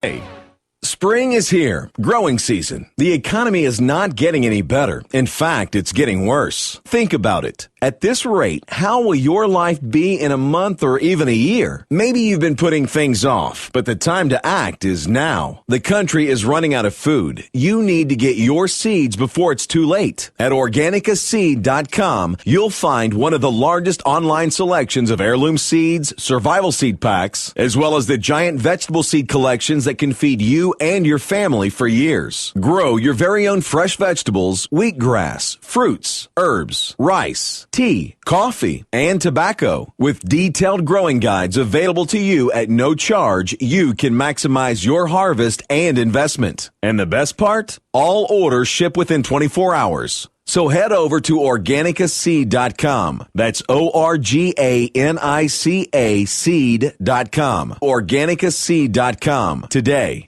Hey, spring is here, growing season. The economy is not getting any better. In fact, it's getting worse. Think about it. At this rate, how will your life be in a month or even a year? Maybe you've been putting things off, but the time to act is now. The country is running out of food. You need to get your seeds before it's too late. At organicaseed.com, you'll find one of the largest online selections of heirloom seeds, survival seed packs, as well as the giant vegetable seed collections that can feed you and your family for years. Grow your very own fresh vegetables, wheatgrass, fruits, herbs, rice, tea, coffee, and tobacco. With detailed growing guides available to you at no charge, you can maximize your harvest and investment. And the best part? All orders ship within 24 hours. So head over to organicaseed.com. That's ORGANICA seed.com. Organicaseed.com today.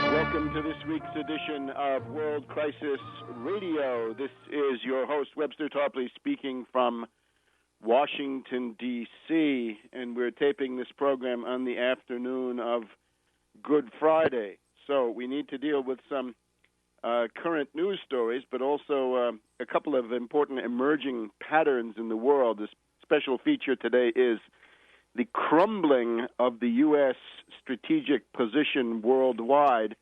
Welcome to this week's edition of World Crisis Radio. This is your host, Webster Tarpley, speaking from Washington, D.C., and we're taping this program on the afternoon of Good Friday. So we need to deal with some current news stories, but also a couple of important emerging patterns in the world. This special feature today is the crumbling of the U.S. strategic position worldwide,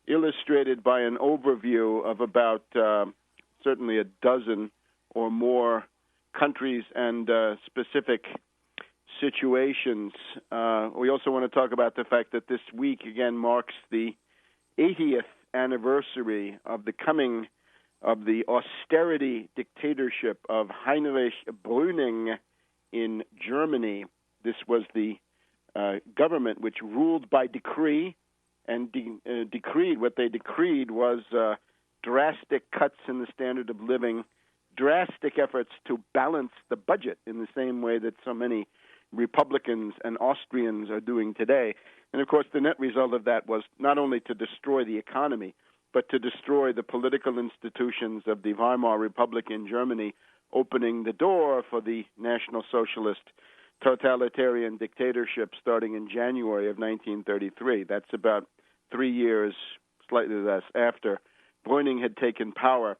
illustrated by an overview of about certainly a dozen or more countries and specific situations. We also want to talk about the fact that this week again marks the 80th anniversary of the coming of the austerity dictatorship of Heinrich Brüning in Germany. This was the government which ruled by decree and decreed. What they decreed was drastic cuts in the standard of living, drastic efforts to balance the budget in the same way that so many Republicans and Austrians are doing today. And, of course, the net result of that was not only to destroy the economy, but to destroy the political institutions of the Weimar Republic in Germany, opening the door for the National Socialist totalitarian dictatorship starting in January of 1933. That's about 3 years, slightly less, after Brüning had taken power.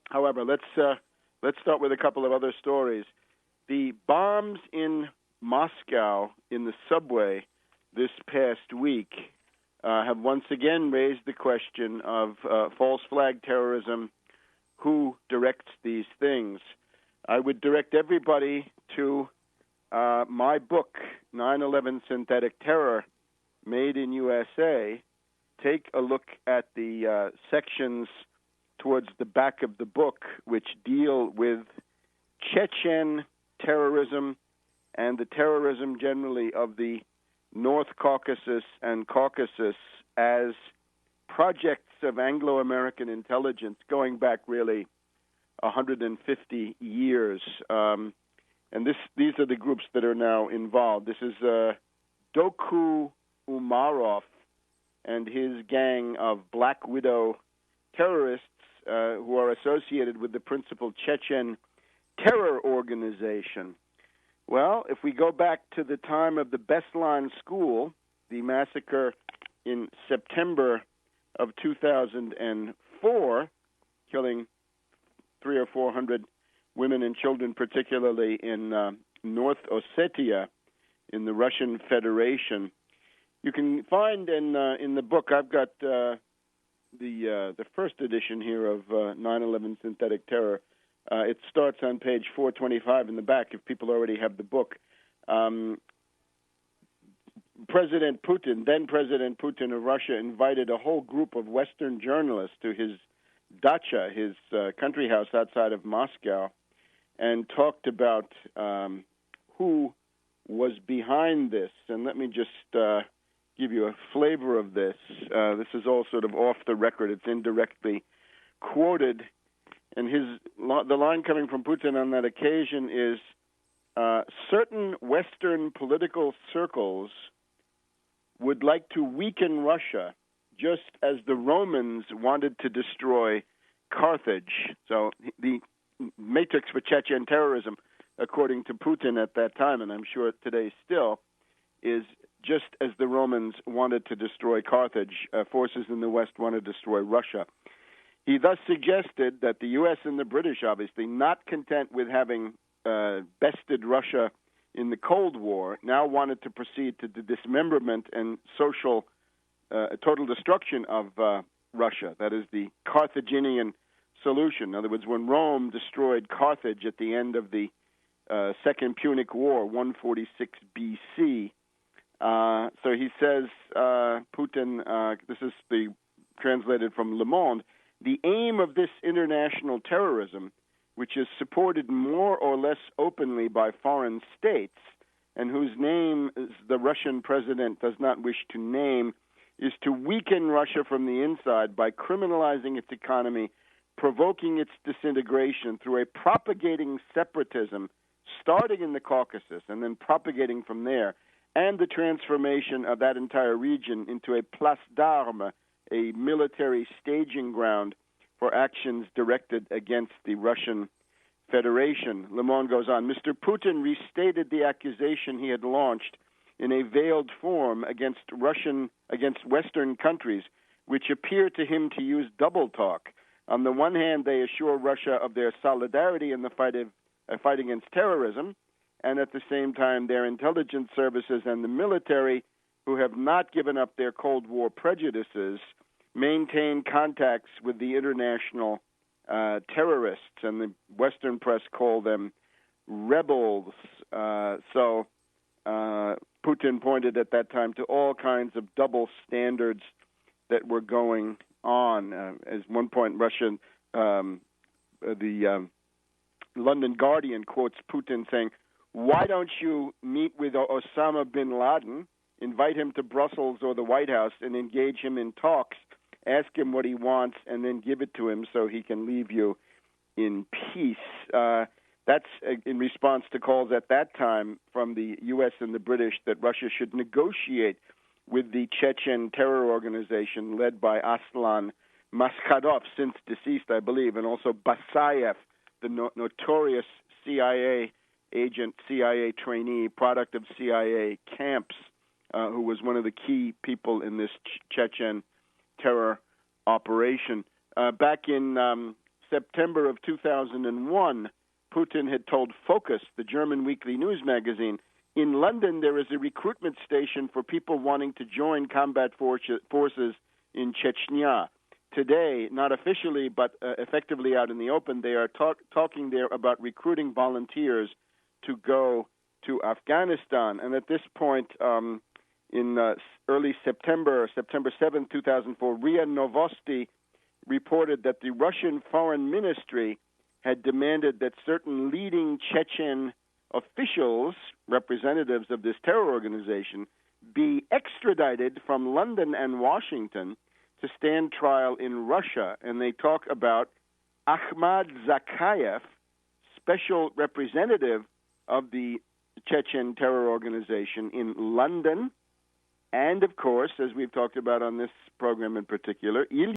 However, let's start with a couple of other stories. The bombs in Moscow in the subway this past week have once again raised the question of false flag terrorism. Who directs these things? I would direct everybody to my book, 9/11 Synthetic Terror, Made in USA. Take a look at the sections towards the back of the book, which deal with Chechen terrorism and the terrorism generally of the North Caucasus and Caucasus as projects of Anglo-American intelligence going back really 150 years. And these are the groups that are now involved. This is Doku Umarov and his gang of Black Widow terrorists who are associated with the principal Chechen terror organization. Well, if we go back to the time of the Beslan School, the massacre in September of 2004, killing 300 or 400 women and children, particularly in North Ossetia, in the Russian Federation. You can find in the book, I've got the first edition here of 9/11 Synthetic Terror. It starts on page 425 in the back, if people already have the book. President Putin, then President Putin of Russia, invited a whole group of Western journalists to his dacha, his country house outside of Moscow, and talked about who was behind this. And let me just give you a flavor of this. This is all sort of off the record. It's indirectly quoted. And the line coming from Putin on that occasion is, certain Western political circles would like to weaken Russia just as the Romans wanted to destroy Carthage. So the matrix for Chechen terrorism, according to Putin at that time, and I'm sure today still, is just as the Romans wanted to destroy Carthage, forces in the West want to destroy Russia. He thus suggested that the U.S. and the British, obviously, not content with having bested Russia in the Cold War, now wanted to proceed to the dismemberment and total destruction of Russia. That is the Carthaginian solution. In other words, when Rome destroyed Carthage at the end of the Second Punic War, 146 B.C., so he says, Putin, this is translated from Le Monde, the aim of this international terrorism, which is supported more or less openly by foreign states, and whose name the Russian president does not wish to name, is to weaken Russia from the inside by criminalizing its economy, provoking its disintegration through a propagating separatism, starting in the Caucasus and then propagating from there, and the transformation of that entire region into a place d'armes, a military staging ground for actions directed against the Russian Federation. Le Monde goes on, Mr. Putin restated the accusation he had launched in a veiled form against Western countries, which appear to him to use double talk. On the one hand, they assure Russia of their solidarity in the fight against terrorism, and at the same time, their intelligence services and the military, who have not given up their Cold War prejudices, maintain contacts with the international terrorists, and the Western press call them rebels. So Putin pointed at that time to all kinds of double standards that were going on. At one point, the London Guardian quotes Putin saying, "Why don't you meet with Osama bin Laden, invite him to Brussels or the White House and engage him in talks, ask him what he wants, and then give it to him so he can leave you in peace?" That's in response to calls at that time from the U.S. and the British that Russia should negotiate with the Chechen terror organization led by Aslan Maskadov, since deceased, I believe, and also Basayev, the notorious CIA agent, CIA trainee, product of CIA camps, who was one of the key people in this Chechen terror operation. Back in September of 2001, Putin had told Focus, the German weekly news magazine, in London there is a recruitment station for people wanting to join combat forces in Chechnya. Today, not officially but effectively out in the open, they are talking there about recruiting volunteers to go to Afghanistan. And at this point, in early September 7, 2004, RIA Novosti reported that the Russian Foreign Ministry had demanded that certain leading Chechen officials, representatives of this terror organization, be extradited from London and Washington to stand trial in Russia. And they talk about Ahmad Zakayev, special representative of the Chechen terror organization in London, and, of course, as we've talked about on this program in particular,